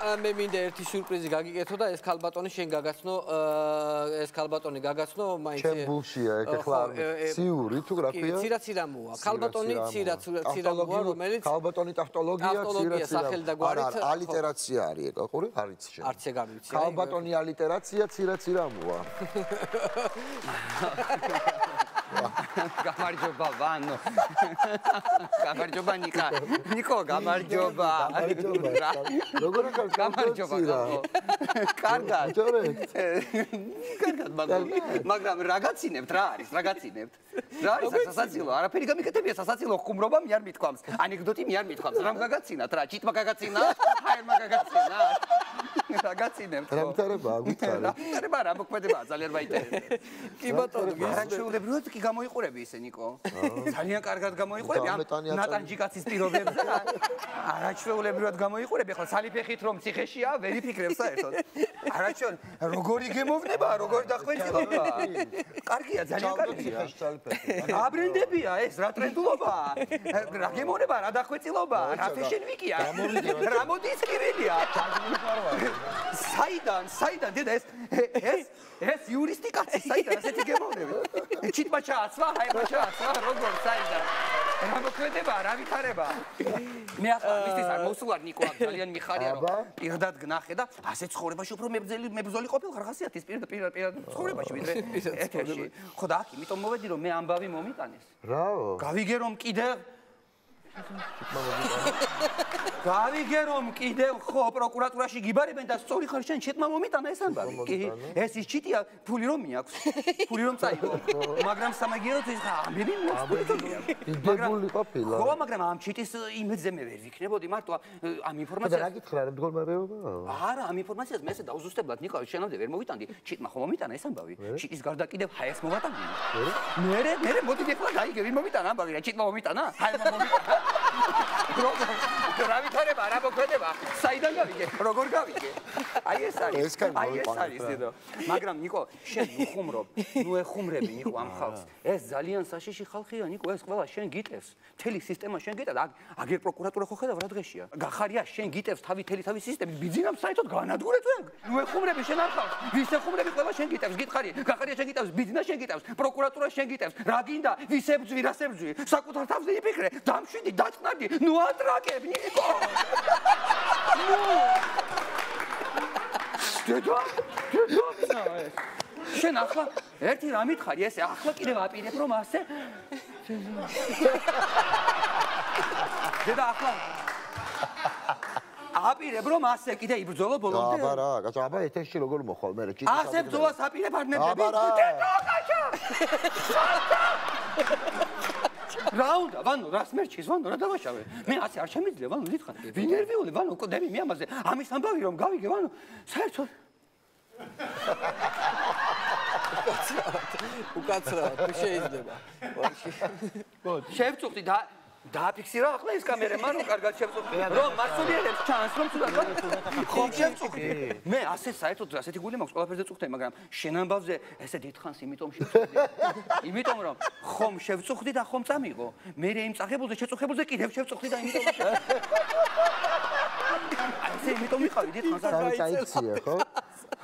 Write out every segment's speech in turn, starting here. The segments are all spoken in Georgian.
მე მინდა ერთი სიურპრიზი გაგიკეთო და ეს ქალბატონი შენ გაგაცნო ეს ქალბატონი გაგაცნო მაინც ჩემ ბულშია ეგ ახლა ციური თუ რა ქვია ცირა მოა ქალბატონი ცირა მოა რომელიც ქალბატონი ტავტოლოგია სახელი და გვარით ალიტერაცია არის ეგ ხო არის შენ არც ეგ არ ვიცი ქალბატონი ალიტერაცია ცირა მოა გამარჯობა ვანო გამარჯობა ნიკო გამარჯობა როგორ გამარჯობა კარგად მაგრამ რაღაცინებთ რა არის სასაცილო არაფერი გამიკეთებია სასაცილო ხუმრობა მე არ მithქვამს ანეკდოტი მე არ მithქვამს რამ გაგაცინათ რა ჭიტმა გაგაცინა ჰაერმა გაგაცინა გაგაცინებთ რამთარებაა გითხარი რა მოქმედებაა ძალიან მაინტერესებს კი ბატონო არაჩვეულებრივად კი გამოიყურები ისე ნიკო ძალიან კარგად გამოიყურები ამ ნატანჯიკაცის პირობებზე არაჩვეულებრივად გამოიყურები ახლა სალიფეხით რომ ციხეშია ვერ იფიქრებს საერთოდ არაჩვეულებრივად როგორი გემოვნება როგორი დახვეწილობა კარგია ძალიან კარგია აბრენდებია ეს რა ტრენდულობაა რა გემოვნება რა დახვეწილობა რა ფეშენ ვიკია რა მოდის კირილია საიდან დედა ეს იურისტი კაცი საიდან ასეთი გემოვნები ჩიტმა ჩააცვა ჰაერმა ჩააცვა როგორ საიდან რა მოქმედება რა ვითარება მე ახლა მისთვის არ მოსულარ ნიკო ძალიან მიხარია რომ პირდად გნახე და ასე ცხოვრებაში უფრო მებრძოლი ყოფილ ხარხასიათის პირდად ცხოვრებაში ვიდრე ეთერში ხო და აქ იმიტომ მოვედი რომ მე ამბავი მომიტანეს რაო გავიგე რომ კიდევ ხო პროკურატურაში გიბარებენ და სწორი ხარ შენ ჩეტმა მომიტანა ეს ამბავი კი ეს ის ჩიტია ფული რომ მიაქვს ფული რომ წაიღო მაგრამ სამაგიეროდ ეს ამბები მოსწონია იდებული ყოფილა ხო მაგრამ ამ ჩიტის იმედზე მე ვერ ვიქნებოდი მარტო ამ ინფორმაციას და რა გითხრა რა მდგომარეობა არა ამ ინფორმაციას მე ესე დაუზუსტებლად ნიკო შენამდე ვერ მოვიტანდი ჩიტმა ხო მომიტანა ეს ამბავი ჩიტის გარდა კიდევ ჰაერს მოვატანდი მე მოდი ეხლა გაიგე ვინ მომიტანა ამბავი რა ჩიტმა მომიტანა ჰაერმა მომიტანა რა ვითარება რა მოქმედება საიდან გავიგე როგორ გავიგე აი ეს არის დედო მაგრამ ნიკო შენ უხუმრობ ნუ ეხუმრები ნიკო ამ ხალხს ეს ძალიან საშიში ხალხია ნიკო ეს ყველა შენ გიტევს მთელი სისტემა შენ გიტევს აგერ პროკურატურა ხო ხედავ რა დღეშია გახარია შენ გიტევს თავი სისტემის ბიძინამ საერთოდ განადგურეთ ნუ ეხუმრები შენ არ ხალხს ვის ეხუმრები ყველა შენ გიტევს გითხარი გახარია შენ გიტევს ბიძინა შენ გიტევს პროკურატურა შენ გიტევს რა გინდა ვის ებძვი რას ებძვი საკუთარ თავზე იფიქრე დამშვიდი დაწყნარდი ნუ ატრაკებ ნიკო დედო შენ ახლა ერთი რა მითხარი ესე ახლა კიდევ აპირებ რომ ასე დედა ახლა აპირებ რომ ასე კიდე იბრძოლო ბოლომდე აბა რა კაცო აბა ეთერში როგორ მოხვალ მე ჩიტის ასე ბრძოლას აპირებ არ ნებდები დედო კაცო რაუნდა ვანო რას მერჩის ვანო რა დავაშავე მე ასე არ შემიძლია ვანო დიდხან ვინერვიული ვანო კოდები მე ამაზე ამის ამბავი რომ გავიგე ვანო საერთოდ უკაცრავად თუ შეიძლება შევწუხდი დააფიქსირა ახლა ეს კამერა რომ კარგად შევწუხდი რომ მასულიერებს ჩანს რომ თუნდაც ხომ შევწუხდი მე ასე საერთოდ ასეთი გული მაქვს ყველაფერზე წუხდები მაგრამ შენ ამბავზე ესე დიდხანს იმიტომ შევწუხდი იმიტომ რომ ხომ შევწუხდი და ხომ წამიღო მე იმ წაღებულზე შეწუხებულზე კიდევ შევწუხდი და იმიტომ ასე იმიტომ მიყავი დიდხანს არ წაიქცია ხო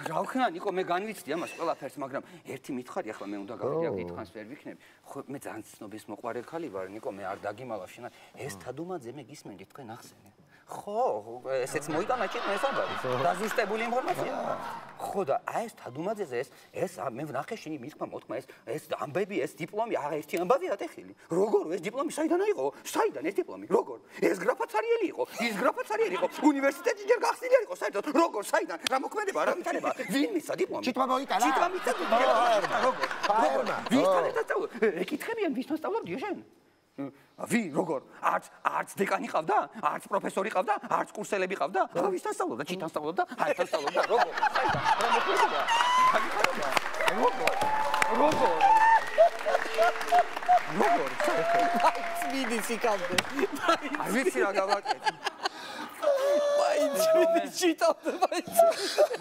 რა ვქნა ნიკო მე განვიცდი ამას ყველაფერს მაგრამ ერთი მითხარი ახლა მე უნდა გავიგე დიდხანს ვერ ვიქნები ხო მე ძალიან ცნობის მოყვარელი ხალი ვარ ნიკო მე არ დაგიმალავ შენად ეს თადუმაძე მე გისმენდი თქვენ ახსენე ხო ესეც მოიტანა ჭიტმა ეს ამბავი დაზუსტებული ინფორმაცია ხო და აი ეს თადუმაძეზე ეს მე ვნახე შენი მithქმა მოთქმა ეს ამბები ეს დიპლომი არა ერთი ამბავია ტეხილი როგორ ეს დიპლომი საიდან აიღო საიდან ეს დიპლომი როგორ ეს გრაფაცარიელი იყო ის გრაფაცარიელი იყო უნივერსიტეტში ჯერ გახსნილი არ იყო საერთოდ როგორ საიდან რა მოქმედება რა ვითარება ვინ მისცა დიპლომი ჭიტმა მოიტანა ჭიტმა მისცა როგორ ვისთან ერთად ეკითხებიან ვისთან სწავლობდი შენ ვი როგორ არც დეკანი ყავდა არც პროფესორი ყავდა არც კურსელები ყავდა ვისთან სწავლობდა ჭიტთან სწავლობდა ჰაერთან სწავლობდა როგორ საიდან რა მოქმედება როგორ წმინდის იქამდე არ ვიცი რა გავაკეთე მაინც ჭიტავდა მაინც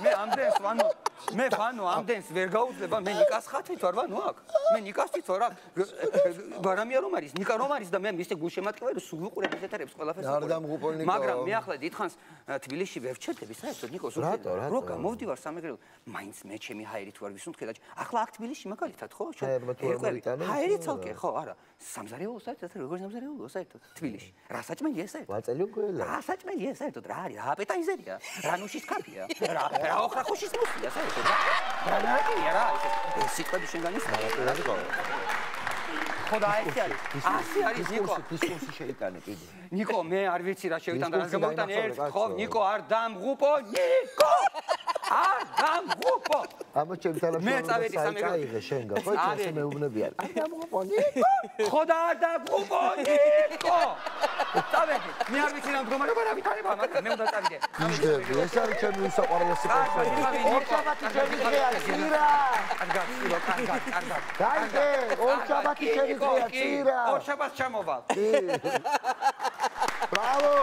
მე ამდენს ვანო მე ვანო ამდენს ვერ გაუძლება მე ნიკას ხათით ვარ ვანო აქ მე ნიკას თით ვარ აქ ბარამია რომ არის ნიკა რომ არის და მე მისე გულშემატკივარი სულ ვუყურებ ეს ეთერებს ყველაფერს არ დამღუპო ნიკო მაგრამ მე ახლა დიდხანს თბილისში ვერ ვჩერდები საერთოდ ნიკოს რო გამოვდივარ სამეგრელო მაინც მე ჩემი ჰაერით ვარ ვისუნთქე და ახლა აქ თბილისში მაგალითად ხო ჰაერით ცალკე ხო არა სამზარეულო საერთოდ როგორ სამზარეულო საერთოდ თბილისში რა საჭმელია საერთოდ ვაწელიო გველა რა საჭმელია საერთოდ რა არის რა აპეტაიზერია რა ნუშის კაფეა რა ოხრახუშის მუსია საერთოდ რა ნაკია რა ეს სიტყვები შენ განისწავლე ხო და ასე არის ნიკო დისკურსი შეიტანე კიდე ნიკო მე არ ვიცი რა შევიტან და რა გამოვიტან ერთ ხო ნიკო არ დამღუპო ნიკო არ დამღუპო ამას ჩემ თანამშრომლებს მე წავედი სამეგრელო აიღე შენგა ხო ეს მეუბნები არის არ დამღუპო ნიკო ხო და არ დამღუპო ნიკო წავედი მე არ ვიცი რა მდგომარეობა რა ვითარება მაგრამ მე უნდა წავიდე მისდევი ეს არის ჩემი უსაყვარლესი პერსონაჟი ორშაბათი ჩემი დღეა ცირა კარგად გაიგე ორშაბათი ჩემი დღეა ცირა ორშაბათს ჩამოვალ ბრავო